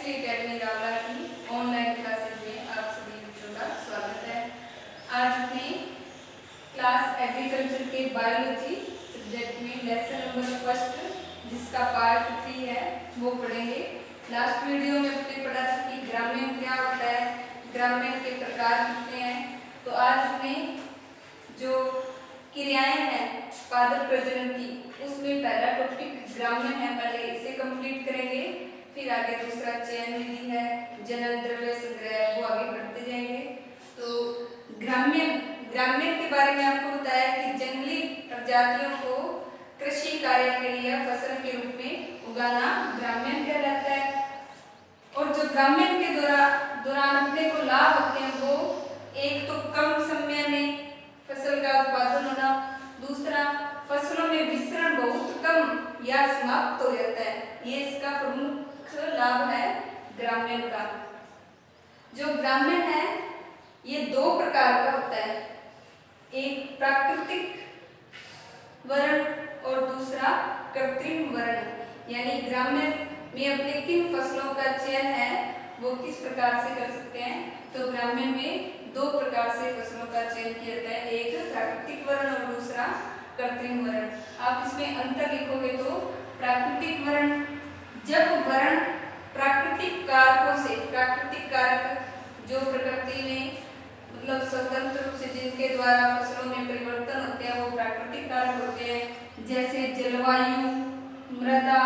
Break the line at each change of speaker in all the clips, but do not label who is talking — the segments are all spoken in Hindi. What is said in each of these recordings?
एसपी अकेडमी रावला की ऑनलाइन क्लासेस में आप सभी बच्चों का स्वागत है। आज अपने क्लास एग्रीकल्चर के बायोलॉजी सब्जेक्ट में लेसन नंबर फर्स्ट जिसका पार्ट 3 है वो पढ़ेंगे। लास्ट वीडियो में हमने पढ़ा था कि ग्रामीण क्या होता है, ग्रामीण के प्रकार कितने हैं। तो आज हमें जो क्रियाएं हैं पादप प्रजनन की उसमें पहला टॉपिक ग्रामीण है, पहले इसे कंप्लीट करेंगे। फिर आगे दूसरा चयन विधि है, जनन द्रव्य संग्रह, वो आगे बढ़ते जाएंगे। तो ग्रामीण के बारे में आपको बताया कि जंगली प्रजातियों को कृषि कार्य के लिए फसल के रूप में उगाना ग्रामीण कहलाता है। और जो ग्रामीण के दौरान अपने को लाभ होते हैं वो एक तो कम समय में फसल का उत्पादन होना, दूसरा फसलों में विसरण बहुत कम या समाप्त हो जाता है। ये इसका प्रमुख लाभ है ग्रामीण का। जो ग्रामीण है ये दो प्रकार का होता है, एक प्राकृतिक वर्ण और दूसरा कृत्रिम वर्ण। यानी ग्रामीण में अपने किन फसलों का चयन है वो किस प्रकार से कर सकते हैं। तो ग्रामीण में दो प्रकार से फसलों का चयन किया जाता है, एक प्राकृतिक वर्ण और दूसरा कृत्रिम वर्ण। आप इसमें अंतर लिखोगे तो प्राकृतिक वर्ण, जब वर्ण प्राकृतिक कारकों से, प्राकृतिक कारक जो प्रकृति में मतलब स्वतंत्र रूप से जिनके द्वारा फसलों में परिवर्तन होते हैं वो प्राकृतिक कारक होते हैं, जैसे जलवायु, मृदा,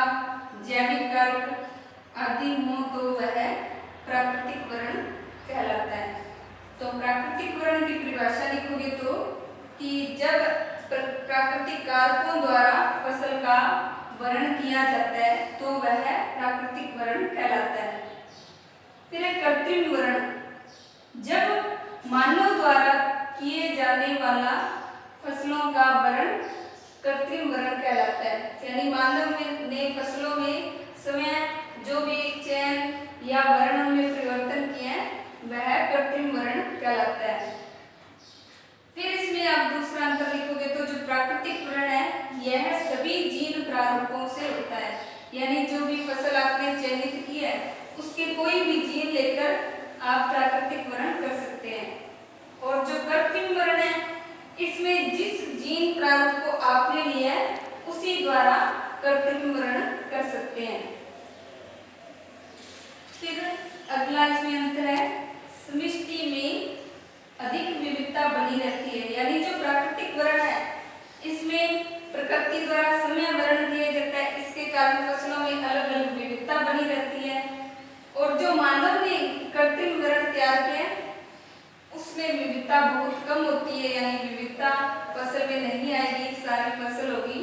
जैविक कारक आदि हो तो वह प्राकृतिक वर्ण कहलाता है। तो प्राकृतिक वर्ण की परिभाषा लिखोगे तो कि जब प्राकृतिक कारकों द्वारा फसल का वर्ण किया जाता है तो वह प्राकृतिक वर्ण कहलाता है। फिर एक कृत्रिम वर्ण, जब मानव द्वारा किए जाने वाला फसलों का वर्ण कृत्रिम वर्ण कहलाता है। यानी मानव ने फसलों में समय जो भी चयन या वर्णों में परिवर्तन किए हैं वह कृत्रिम वर्ण कहलाता है। फिर इसमें आप दूसरा अंतर लिखोगे तो जो प्राकृतिक वर्ण है यह सभी जीन प्रारूपों से होता है। यानी जो भी फसल आपने चयनित की है उसके कोई भी जीन लेकर आप प्राकृतिक वर्ण कर सकते हैं। और जो कृत्रिम वर्ण है इसमें जिस जीन प्रारूप को आपने लिया है उसी द्वारा कृत्रिम वर्ण कर सकते हैं। फिर अगला इसमें अंतर है, समष्टि में अधिक विविधता बनी रहती है। यानी जो प्राकृतिक वर्ण है इसमें प्रकृति द्वारा समय वर्ण किया जाता है, इसके कारण फसलों में अलग अलग विविधता बनी रहती है। और जो मानव ने कृत्रिम वर्ण तैयार किया उसमें विविधता बहुत कम होती है, यानी विविधता फसल में नहीं आएगी, सारी फसल होगी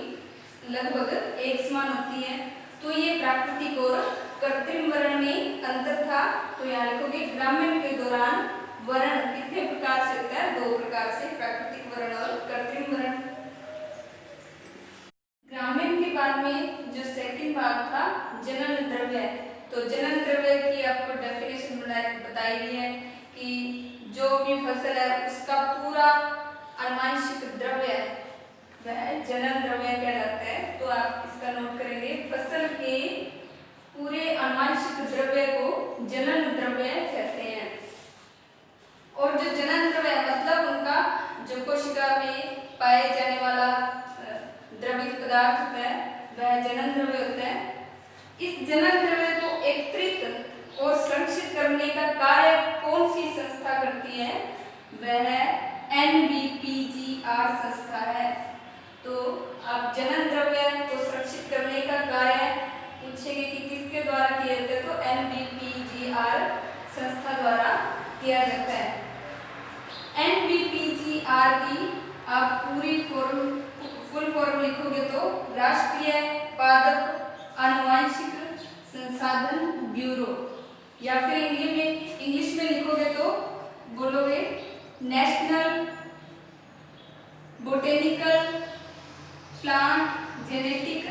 लगभग एक समान होती है। तो ये प्राकृतिक और कृत्रिम वर्ण में अंतर था। तो यहाँ लिखोगे ग्रामीण के दौरान वर्ण कितने प्रकार से होता है, दो प्रकार से, प्राकृतिक वर्ण और कृत्रिम वर्ण। ग्रामीण के बाद में जो सेकंड भाग था जनन द्रव्य, तो जनन द्रव्य की आपको डेफिनेशन बताई गई है कि जो भी फसल है उसका पूरा आनुवंशिक द्रव्य वह जनन द्रव्य कहलाता है। तो आप इसका नोट करेंगे, फसल के पूरे आनुवंशिक द्रव्य को जनन द्रव्य कहते हैं। और जो जनन द्रव्य मतलब उनका जो कोशिका में पाए जाने वाला द्रवित पदार्थ होता है वह जनन द्रव्य होता है। इस जनन द्रव्य को एकत्रित और संरक्षित करने का कार्य कौन सी संस्था करती है, वह NBPGR संस्था है। तो आप जनन द्रव्य को सुरक्षित करने का कार्य पूछेंगे कि किसके द्वारा किया जाता है, तो NBPGR संस्था द्वारा किया जाता है। NBPGR की आप पूरी फुल फॉर्म लिखोगे तो राष्ट्रीय पादप आनुवंशिक संसाधन ब्यूरो, या फिर इंग्लिश में लिखोगे तो बोलोगे नेशनल बोटेनिकल प्लांट जेनेटिक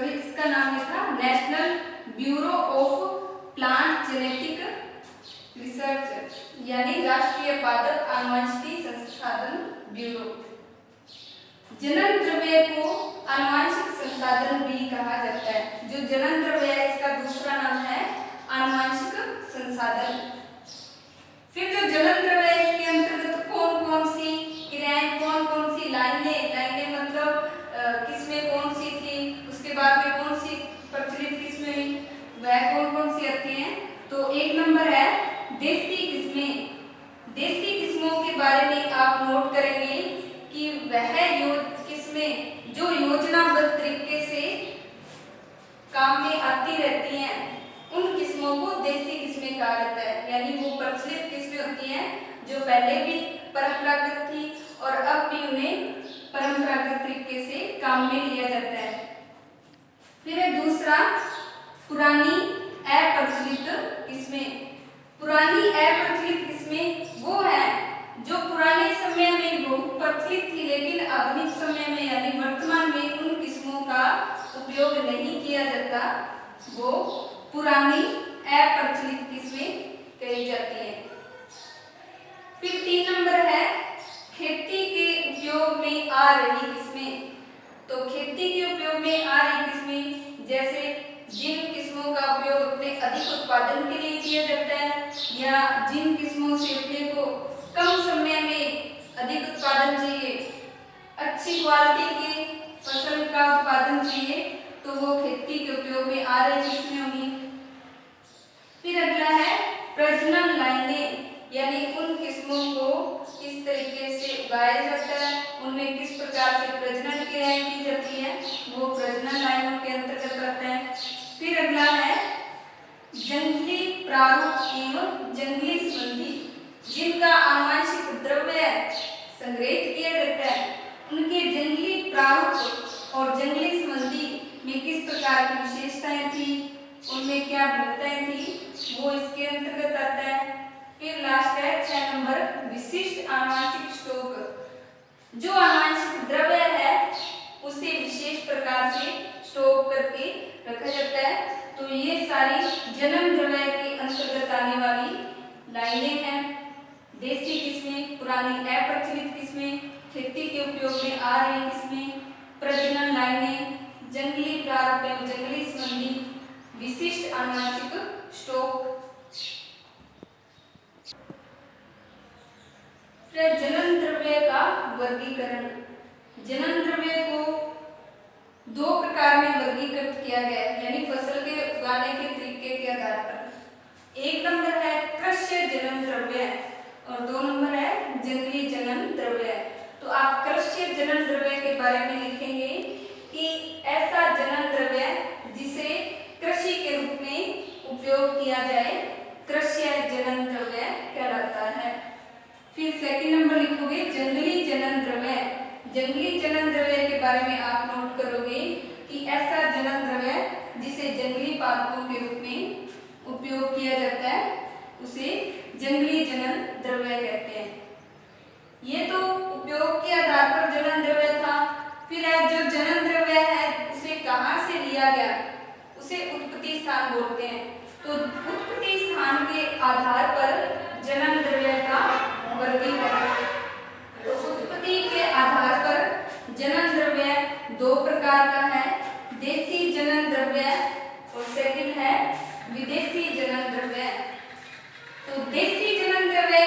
इसका नाम है था national bureau of plant genetic research, यानी राष्ट्रीय पादप आनुवंशिकी संसाधन ब्यूरो। जनन द्रव्य को आनुवंशिक संसाधन भी कहा जाता है। जो जनन द्रव्य है इसका दूसरा नाम है आनुवंशिक संसाधन। फिर जो जनन द्रव्य है इसके अंतर्गत कौन कौन सी क्रियाएं, कौन कौन सी लाइनें मतलब किसमें कौन सी थी, उसके बाद में कौन सी प्रचलित किसमें हुई, वह कौन कौन सी आती हैं। तो एक नंबर है देसी किस्में। देसी किस्मों के बारे में आप नोट करेंगे कि वह किस्में जो योजनाबद्ध तरीके से काम में आती रहती हैं, उन किस्मों को देसी किस्में कहा जाता है। यानी वो प्रचलित किस्में होती हैं जो पहले भी परंपरागत थी और अब भी उन्हें परंपरागत तरीके से काम में लिया जाता है। फिर है दूसरा पुरानी अप्रचलित किस्में। पुरानी अप्रचलित किस्में वो है जो पुराने समय में बहुत प्रचलित थी लेकिन आधुनिक समय में यानी वर्तमान में उन किस्मों का उपयोग नहीं किया जाता, वो पुरानी अप्रचलित किस्में कही जाती है। फिर 3 नंबर है खेती के उपयोग में आ रही किस्में। तो खेती के उपयोग में आ रही किस्में जैसे जिन किस्मों का उपयोग अपने अधिक उत्पादन के लिए किया जाता है या जिन किस्मों से अपने को कम समय में अधिक उत्पादन चाहिए, अच्छी क्वालिटी की फसल का उत्पादन चाहिए, तो वो खेती के उपयोग में आ रही किस्में होंगी। फिर अगला है प्रजनन लाइनें, यानी उन किस्मों को किस तरीके से उगाया जाता है, उनमें किस प्रकार से प्रजनन क्रियाएं की जाती है, वो प्रजनन लाइनों के अंतर्गत आता है। फिर अगला है जंगली प्रारूप एवं जंगली संबंधी, जिनका आनुवंशिक द्रव्य संग्रहित किया जाता है, उनके जंगली प्रारूप और जंगली संबंधी में किस प्रकार की विशेषताएं थी, उनमें क्या भिन्नताएं थी, वो इसके अंतर्गत आता है। फिर लास्ट है 6 नंबर विशिष्ट आनुवंशिक स्टॉक। जो आनुवंशिक द्रव्य है उसे विशेष प्रकार से स्टॉक करके रखा जाता है। तो ये सारी जनन द्रव्य के अंतर्गत आने वाली लाइनें हैं। देसी किस्में, पुरानी अप्रचलित किस्में, खेती के उपयोग में आ रही किस्में, प्रजनन लाइनें, जंगली प्रारूप एवं जंगली संबंधी, विशिष्ट आनुवंशिक स्टॉक। जनन द्रव्य का वर्गीकरण। जनन द्रव्य को 2 प्रकार में वर्गीकृत किया गया है, यानी फसल के उगाने के तरीके के आधार पर। एक नंबर है कृष्य जनन द्रव्य और 2 नंबर है जंगली जनन द्रव्य। तो आप कृष्य जनन द्रव्य के बारे में लिखेंगे कि ऐसा जनन द्रव्य जिसे कृषि के रूप में उपयोग किया जाए, कृष्य जनन द्रव्य कहलाता है। फिर सेकंड नंबर लिखोगे जंगली जनन द्रव्य। जंगली जनन द्रव्य के बारे में आप नोट करोगे कि ऐसा जनन द्रव्य जिसे जंगली पादपों के रूप में उपयोग किया जाता है, उसे जंगली जनन द्रव्य कहते हैं। ये तो उपयोग के आधार पर जनन द्रव्य था। फिर जो जनन द्रव्य है उसे कहाँ से लिया गया, उसे उत्पत्ति स्थान बोलते हैं। तो उत्पत्ति स्थान के आधार पर जनन द्रव्य का वर्गीकरण। तो उत्पत्ति के आधार पर जनन द्रव्य 2 प्रकार का है, देसी जनन द्रव्य और सेकंड है विदेशी जनन द्रव्य। तो देसी जनन द्रव्य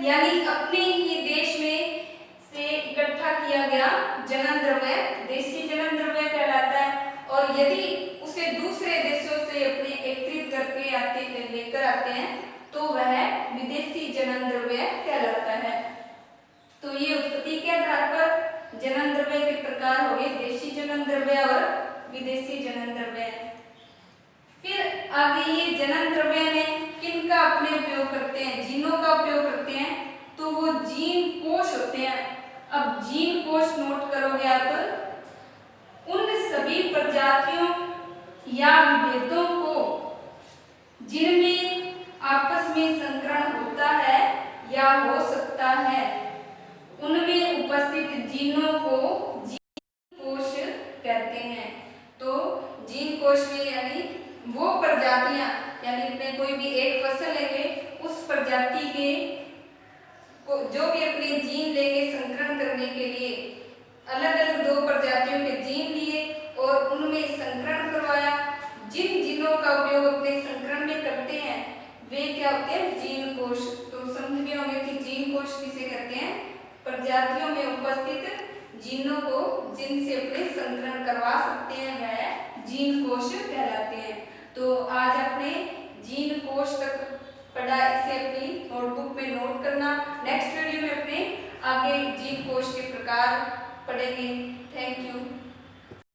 यानी अपने ही देश में से इकट्ठा किया गया जनन द्रव्य देसी जनन द्रव्य कहलाता है। और यदि उसे दूसरे देशों से अपने एकत्रित करके लेकर आते हैं तो वह विदेशी जनन द्रव्य कहलाता है। तो ये उत्पत्ति के आधार पर जनन द्रव्य के प्रकार हो गए, देशी जनन द्रव्य और विदेशी जनन द्रव्य। फिर आगे ये जनन द्रव्य में किनका अपने उपयोग करते हैं, जीनों का उपयोग करते हैं, तो वो जीन कोश होते हैं। अब जीन कोश नोट करोगे आप, उन सभी प्रजातियों या विभेदों को जिनमें आपस में संकरण होता है या हो सकता है, उनमें उपस्थित जीनों को जीन कोश कहते हैं। तो जीन कोश में यानी वो प्रजातियां, यानी अपने कोई भी एक फसल लेंगे, उस प्रजाति के जो भी अपने जीन लेंगे संकरण करने के लिए अलग अलग 2 प्रजातियों के जीन लिए और उनमें प्रजातियों में उपस्थित जीनों को जिनसे अपने संकरण करवा सकते हैं वह जीन कोश कहलाते हैं। तो आज अपने जीन कोश तक पढ़ा, इसे अपनी नोटबुक में नोट करना। नेक्स्ट वीडियो में अपने आगे जीन कोश के प्रकार पढ़ेंगे। Thank you.